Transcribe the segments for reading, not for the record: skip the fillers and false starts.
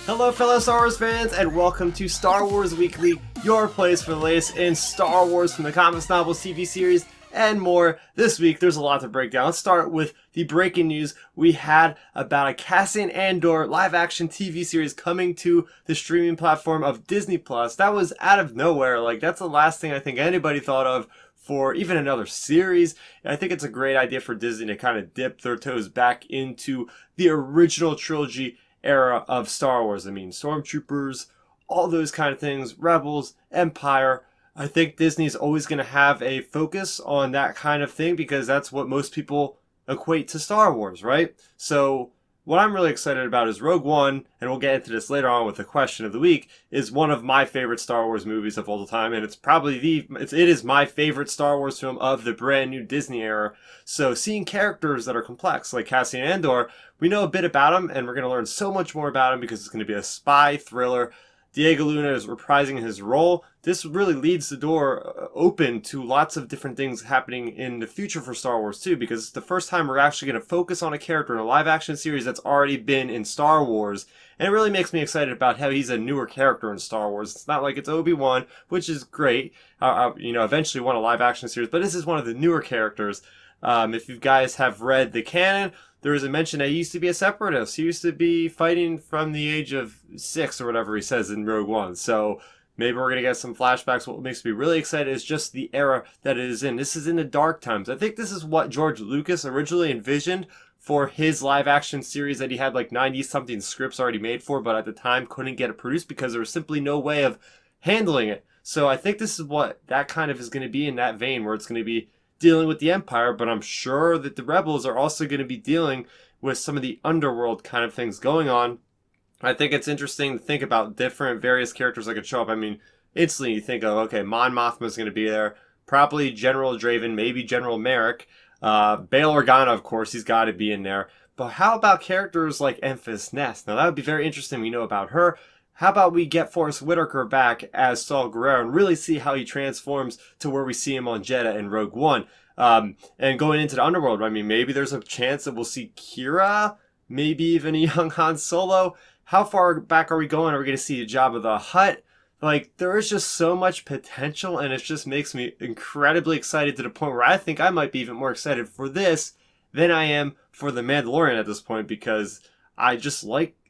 Hello fellow Star Wars fans, and welcome to Star Wars Weekly, your place for the latest in Star Wars from the comics, novels, TV series, and more. This week there's a lot to break down. Let's start with the breaking news we had about a Cassian Andor live-action TV series coming to the streaming platform of Disney+. That was out of nowhere. That's the last thing I think anybody thought of for even another series. I think it's a great idea for Disney to kind of dip their toes back into the original trilogy era of Star Wars. I mean, Stormtroopers, all those kind of things, Rebels, Empire. I think Disney's always going to have a focus on that kind of thing because that's what most people equate to Star Wars, right? So what I'm really excited about is Rogue One, and we'll get into this later on with the question of the week, is one of my favorite Star Wars movies of all time, and it's probably it is my favorite Star Wars film of the brand new Disney era. So seeing characters that are complex, like Cassian Andor, we know a bit about him, and we're going to learn so much more about him because it's going to be a spy thriller. Diego Luna is reprising his role. This really leads the door open to lots of different things happening in the future for Star Wars too, because it's the first time we're actually going to focus on a character in a live action series that's already been in Star Wars. And it really makes me excited about how he's a newer character in Star Wars. It's not like it's Obi-Wan, which is great. Eventually want a live action series, but this is one of the newer characters. If you guys have read the canon, there was a mention that he used to be a separatist. He used to be fighting from the age of 6 or whatever he says in Rogue One. So maybe we're going to get some flashbacks. What makes me really excited is just the era that it is in. This is in the dark times. I think this is what George Lucas originally envisioned for his live action series that he had 90-something scripts already made for, but at the time couldn't get it produced because there was simply no way of handling it. So I think this is what that kind of is going to be in that vein, where it's going to be dealing with the Empire, but I'm sure that the Rebels are also going to be dealing with some of the underworld kind of things going on. I think it's interesting to think about different various characters that could show up. I mean, instantly you think of, okay, Mon Mothma's going to be there, probably General Draven, maybe General Merrick, Bail Organa, of course, he's got to be in there. But how about characters like Enfys Nest? Now that would be very interesting. We know about her. How about we get Forrest Whitaker back as Saul Guerrero and really see how he transforms to where we see him on Jedha in Rogue One? And going into the underworld, I mean, maybe there's a chance that we'll see Kira, maybe even a young Han Solo. How far back are we going? Are we going to see Jabba the Hutt? There is just so much potential, and it just makes me incredibly excited to the point where I think I might be even more excited for this than I am for The Mandalorian at this point, because I just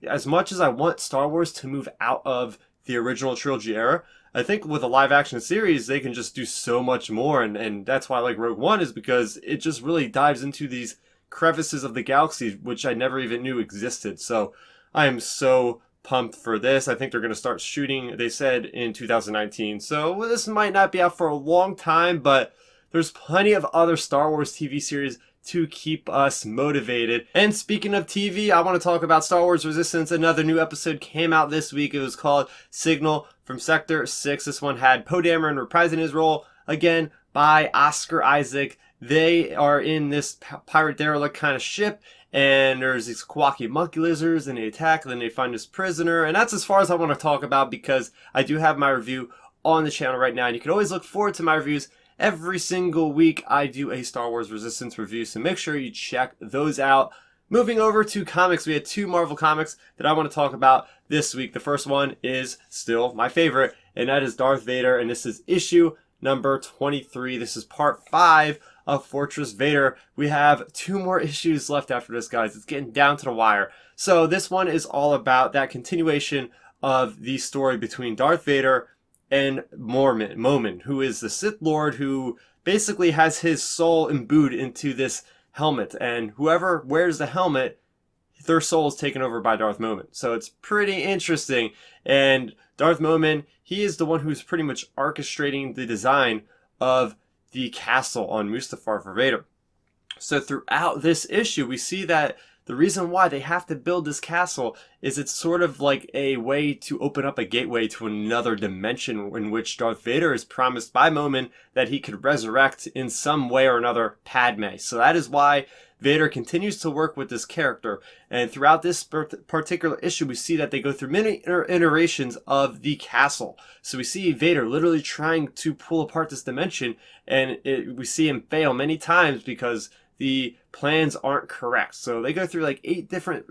as much as I want Star Wars to move out of the original trilogy era, I think with a live action series, they can just do so much more. And that's why I like Rogue One, is because it just really dives into these crevices of the galaxy, which I never even knew existed. So I am so pumped for this. I think they're going to start shooting, they said, in 2019. So this might not be out for a long time, but there's plenty of other Star Wars TV series to keep us motivated. And speaking of TV, I want to talk about Star Wars Resistance. Another new episode came out this week. It was called Signal from Sector 6. This one had Poe Dameron reprising his role again by Oscar Isaac. They are in this pirate derelict kind of ship, and there's these quacky monkey lizards, and they attack, and then they find this prisoner. And that's as far as I want to talk about, because I do have my review on the channel right now, and you can always look forward to my reviews. Every single week I do a Star Wars Resistance review, so make sure you check those out. Moving over to comics, we had 2 Marvel comics that I want to talk about this week. The first one is still my favorite, and that is Darth Vader, and this is issue number 23. This is part 5 of Fortress Vader. We have 2 more issues left after this, guys. It's getting down to the wire. So this one is all about that continuation of the story between Darth Vader and Momin, who is the Sith Lord who basically has his soul imbued into this helmet. And whoever wears the helmet, their soul is taken over by Darth Momin. So it's pretty interesting. And Darth Momin, he is the one who's pretty much orchestrating the design of the castle on Mustafar for Vader. So throughout this issue, we see that the reason why they have to build this castle is it's sort of like a way to open up a gateway to another dimension in which Darth Vader is promised by Momin that he could resurrect in some way or another Padme. So that is why Vader continues to work with this character. And throughout this particular issue, we see that they go through many iterations of the castle. So we see Vader literally trying to pull apart this dimension, and we see him fail many times because the plans aren't correct. So they go through like 8 different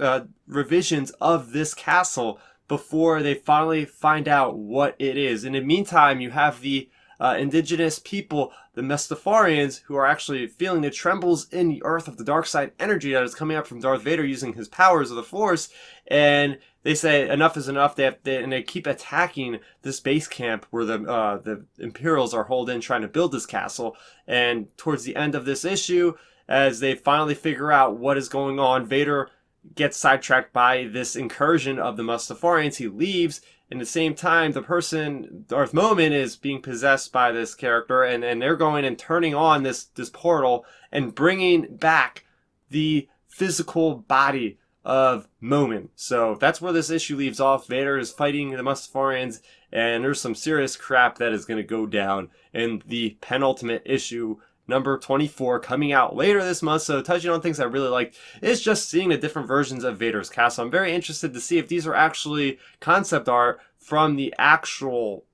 revisions of this castle before they finally find out what it is. In the meantime, you have the indigenous people, the Mustafarians, who are actually feeling the trembles in the earth of the dark side energy that is coming up from Darth Vader using his powers of the Force, and they say enough is enough. And they keep attacking this base camp where the Imperials are holed in trying to build this castle. And towards the end of this issue, as they finally figure out what is going on, Vader gets sidetracked by this incursion of the Mustafarians. He leaves. And at the same time, the person, Darth Moment, is being possessed by this character, and they're going and turning on this portal and bringing back the physical body of Moment. So that's where this issue leaves off. Vader is fighting the Mustafarians, and there's some serious crap that is going to go down in the penultimate issue, number 24, coming out later this month. So touching on things I really liked is just seeing the different versions of Vader's castle. I'm very interested to see if these are actually concept art from the actual,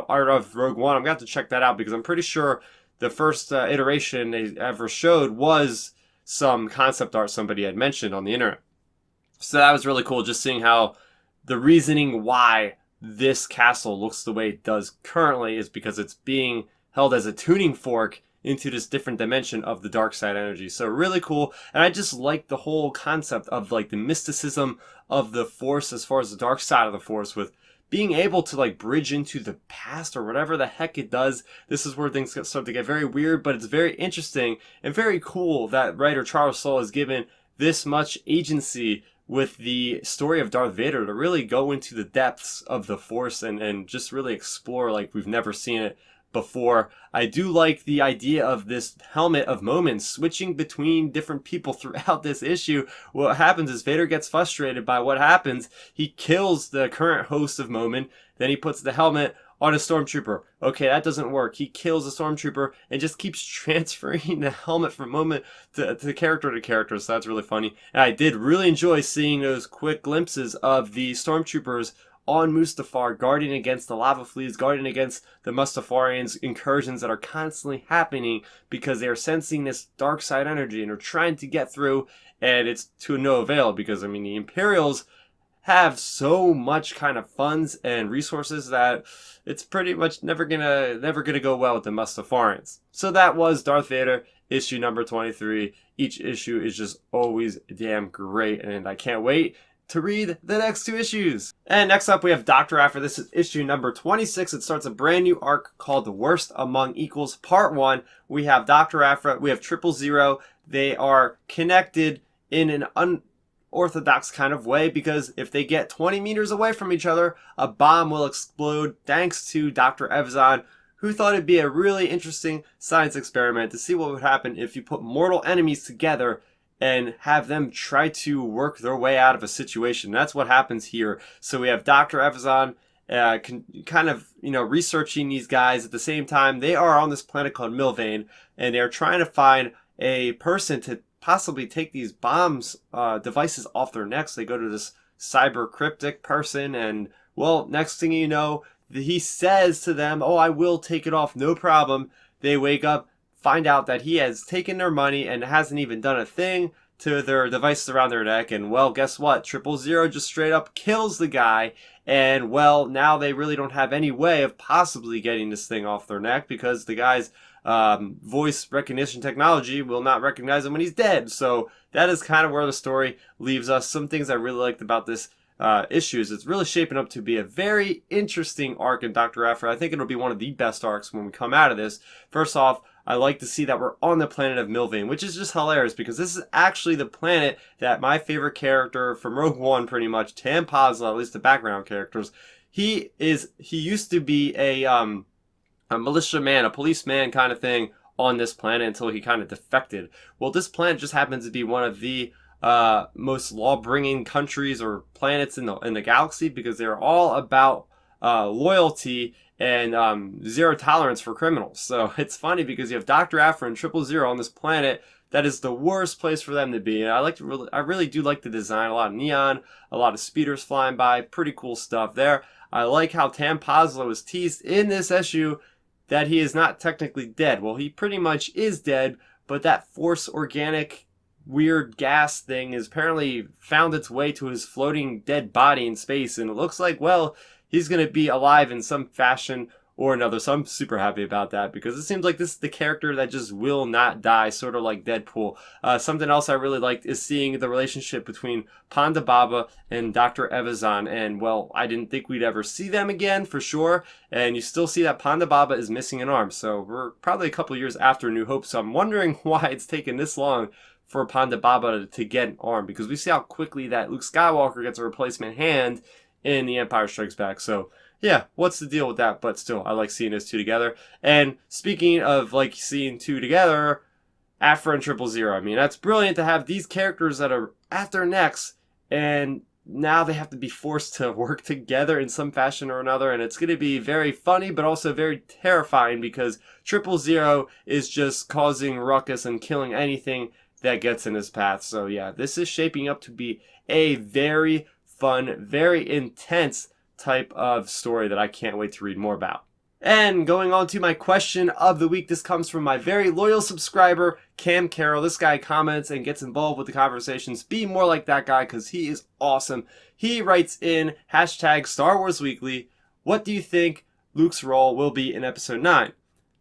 art of Rogue One. I'm going to have to check that out because I'm pretty sure the first iteration they ever showed was some concept art somebody had mentioned on the internet. So that was really cool, just seeing how the reasoning why this castle looks the way it does currently is because it's being held as a tuning fork into this different dimension of the dark side energy. So really cool. And I just like the whole concept of like the mysticism of the Force as far as the dark side of the Force, with being able to like bridge into the past or whatever the heck it does. This is where things start to get very weird, but it's very interesting and very cool that writer Charles Soule has given this much agency with the story of Darth Vader to really go into the depths of the Force and just really explore like we've never seen it before. I do like the idea of this helmet of Moments switching between different people throughout this issue. What happens is Vader gets frustrated by what happens. He kills the current host of Moment, then he puts the helmet on a stormtrooper. Okay, that doesn't work. He kills a stormtrooper and just keeps transferring the helmet from Moment to character to character. So that's really funny. And I did really enjoy seeing those quick glimpses of the stormtroopers on Mustafar, guarding against the lava fleas, guarding against the Mustafarians' incursions that are constantly happening because they are sensing this dark side energy and are trying to get through, and it's to no avail because, the Imperials have so much kind of funds and resources that it's pretty much never gonna go well with the Mustafarians. So that was Darth Vader, issue number 23. Each issue is just always damn great, and I can't wait to read the next 2 issues. And next up we have Doctor Aphra. This is issue number 26. It starts a brand new arc called The Worst Among Equals Part 1. We have Doctor Aphra, we have 000. They are connected in an unorthodox kind of way because if they get 20 meters away from each other, a bomb will explode, thanks to Doctor Evazan, who thought it'd be a really interesting science experiment to see what would happen if you put mortal enemies together and have them try to work their way out of a situation. That's what happens here. So we have Doctor Evazan researching these guys. At the same time, they are on this planet called Milvain, and they're trying to find a person to possibly take these bombs, devices off their necks. They go to this cyber cryptic person, and well, next thing you know, he says to them, "Oh, I will take it off, no problem." They wake up, find out that he has taken their money and hasn't even done a thing to their devices around their neck. And well, guess what? 000 just straight up kills the guy. And well, now they really don't have any way of possibly getting this thing off their neck because the guy's voice recognition technology will not recognize him when he's dead. So that is kind of where the story leaves us. Some things I really liked about this issues. It's really shaping up to be a very interesting arc in Doctor Aphra. I think it'll be one of the best arcs when we come out of this. First off, I like to see that we're on the planet of Milvain, which is just hilarious because this is actually the planet that my favorite character from Rogue One, pretty much, Tam Posla, at least the background characters, he used to be a militiaman, a policeman kind of thing on this planet until he kind of defected. Well, this planet just happens to be one of the most law-bringing countries or planets in the galaxy because they're all about loyalty and zero tolerance for criminals. So it's funny because you have Dr. Aphra and 000 on this planet that is the worst place for them to be. And I really do like the design. A lot of neon, a lot of speeders flying by, pretty cool stuff there. I like how Tam Posla was teased in this issue that he is not technically dead. Well, he pretty much is dead, but that Force organic weird gas thing has apparently found its way to his floating dead body in space, and it looks like, well, he's going to be alive in some fashion or another. So I'm super happy about that, because it seems like this is the character that just will not die, sort of like Deadpool. Something else I really liked is seeing the relationship between Ponda Baba and Doctor Evazan. And, well, I didn't think we'd ever see them again, for sure. And you still see that Ponda Baba is missing an arm. So we're probably a couple of years after New Hope. So I'm wondering why it's taken this long for Ponda Baba to get an arm, because we see how quickly that Luke Skywalker gets a replacement hand in The Empire Strikes Back. So yeah, what's the deal with that? But still, I like seeing those two together. And speaking of like seeing two together, Aphra and 000. I mean, that's brilliant to have these characters that are at their necks, and now they have to be forced to work together in some fashion or another. And it's going to be very funny, but also very terrifying, because 000 is just causing ruckus and killing anything that gets in his path. So yeah, this is shaping up to be a very fun, very intense type of story that I can't wait to read more about. And going on to my question of the week, this comes from my very loyal subscriber, Cam Carroll. This guy comments and gets involved with the conversations. Be more like that guy, because he is awesome. He writes in hashtag Star Wars Weekly, what do you think Luke's role will be in episode 9?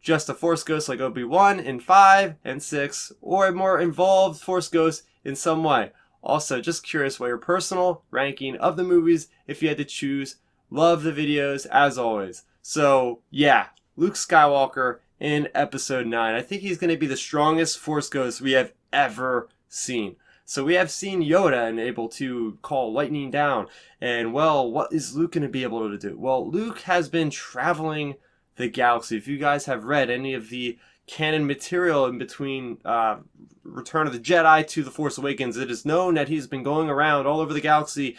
Just a Force Ghost like Obi-Wan in 5 and 6, or a more involved Force Ghost in some way? Also, just curious what your personal ranking of the movies, if you had to choose. Love the videos, as always. So, yeah, Luke Skywalker in episode 9. I think he's going to be the strongest Force Ghost we have ever seen. So we have seen Yoda and able to call lightning down. And, well, what is Luke going to be able to do? Well, Luke has been traveling the galaxy. If you guys have read any of the canon material in between Return of the Jedi to The Force Awakens, it is known that he's been going around all over the galaxy,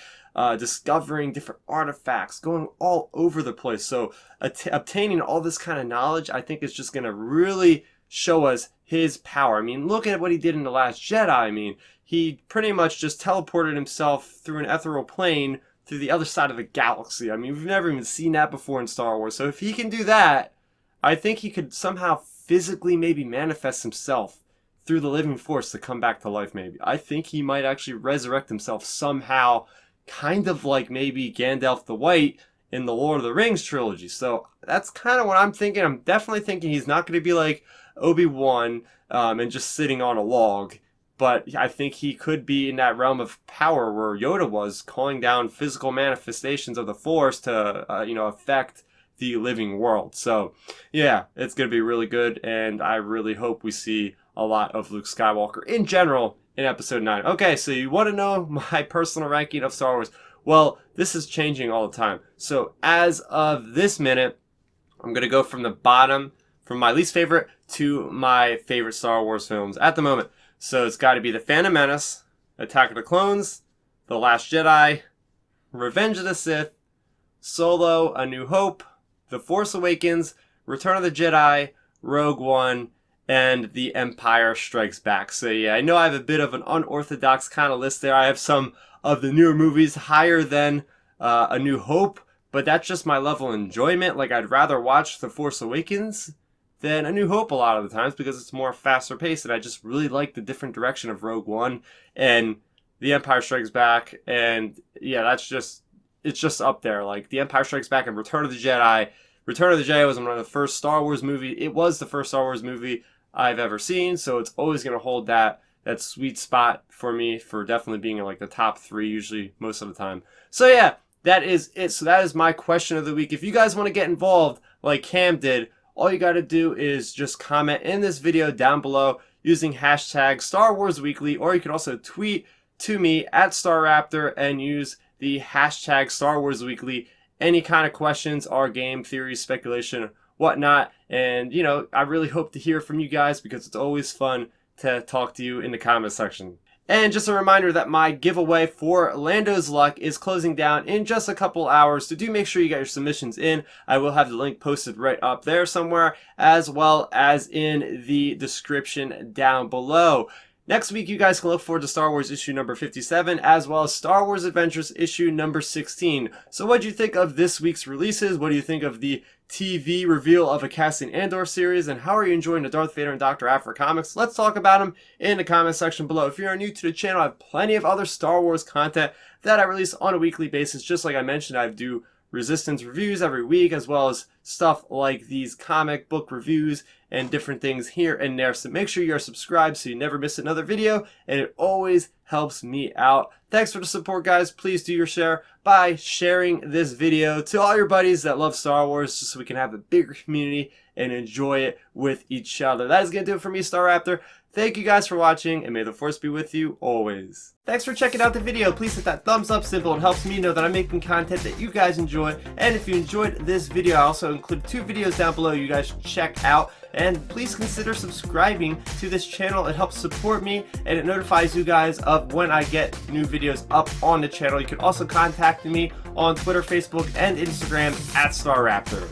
discovering different artifacts, going all over the place. So obtaining all this kind of knowledge, I think, is just going to really show us his power. I mean, look at what he did in The Last Jedi. I mean, he pretty much just teleported himself through an ethereal plane through the other side of the galaxy. I mean, we've never even seen that before in Star Wars. So if he can do that, I think he could somehow physically maybe manifest himself through the living force to come back to life maybe. I think he might actually resurrect himself somehow, kind of like maybe Gandalf the White in the Lord of the Rings trilogy. So that's kind of what I'm thinking. I'm definitely thinking he's not going to be like Obi-Wan and just sitting on a log. But I think he could be in that realm of power where Yoda was, calling down physical manifestations of the Force to, affect the living world. So, yeah, it's going to be really good, and I really hope we see a lot of Luke Skywalker in general in Episode 9. Okay, so you want to know my personal ranking of Star Wars? Well, this is changing all the time. So, as of this minute, I'm going to go from the bottom, from my least favorite to my favorite Star Wars films at the moment. So it's got to be The Phantom Menace, Attack of the Clones, The Last Jedi, Revenge of the Sith, Solo, A New Hope, The Force Awakens, Return of the Jedi, Rogue One, and The Empire Strikes Back. So yeah, I know I have a bit of an unorthodox kind of list there. I have some of the newer movies higher than A New Hope, but that's just my level of enjoyment. Like, I'd rather watch The Force Awakens than A New Hope a lot of the times because it's more faster paced, and I just really like the different direction of Rogue One and The Empire Strikes Back. And yeah, it's just up there. Like, The Empire Strikes Back and Return of the Jedi. Return of the Jedi was one of the first Star Wars movies. It was the first Star Wars movie I've ever seen, so it's always going to hold that sweet spot for me for definitely being in like the top 3 usually most of the time. So yeah, that is it. So that is my question of the week. If you guys want to get involved like Cam did, all you got to do is just comment in this video down below using hashtag Star Wars Weekly, or you can also tweet to me at Starrapter and use the hashtag Star Wars Weekly. Any kind of questions, our game, theories, speculation, whatnot. And, I really hope to hear from you guys because it's always fun to talk to you in the comment section. And just a reminder that my giveaway for Lando's Luck is closing down in just a couple hours. So do make sure you get your submissions in. I will have the link posted right up there somewhere, as well as in the description down below. Next week, you guys can look forward to Star Wars issue number 57, as well as Star Wars Adventures issue number 16. So what do you think of this week's releases? What do you think of the TV reveal of a Cassian Andor series, and how are you enjoying the Darth Vader and Dr. Aphra comics? Let's talk about them in the comment section below. If you're new to the channel, I have plenty of other Star Wars content that I release on a weekly basis. Just like I mentioned, I do Resistance reviews every week, as well as stuff like these comic book reviews and different things here and there. So make sure you're subscribed so you never miss another video, and it always helps me out. Thanks for the support, guys. Please do your share by sharing this video to all your buddies that love Star Wars, just so we can have a bigger community and enjoy it with each other. That is going to do it for me, Starrapter. Thank you guys for watching, and may the Force be with you always. Thanks for checking out the video. Please hit that thumbs up symbol. It helps me know that I'm making content that you guys enjoy. And if you enjoyed this video, I also include 2 videos down below you guys should check out. And please consider subscribing to this channel. It helps support me, and it notifies you guys of when I get new videos up on the channel. You can also contact me on Twitter, Facebook, and Instagram at Starrapter.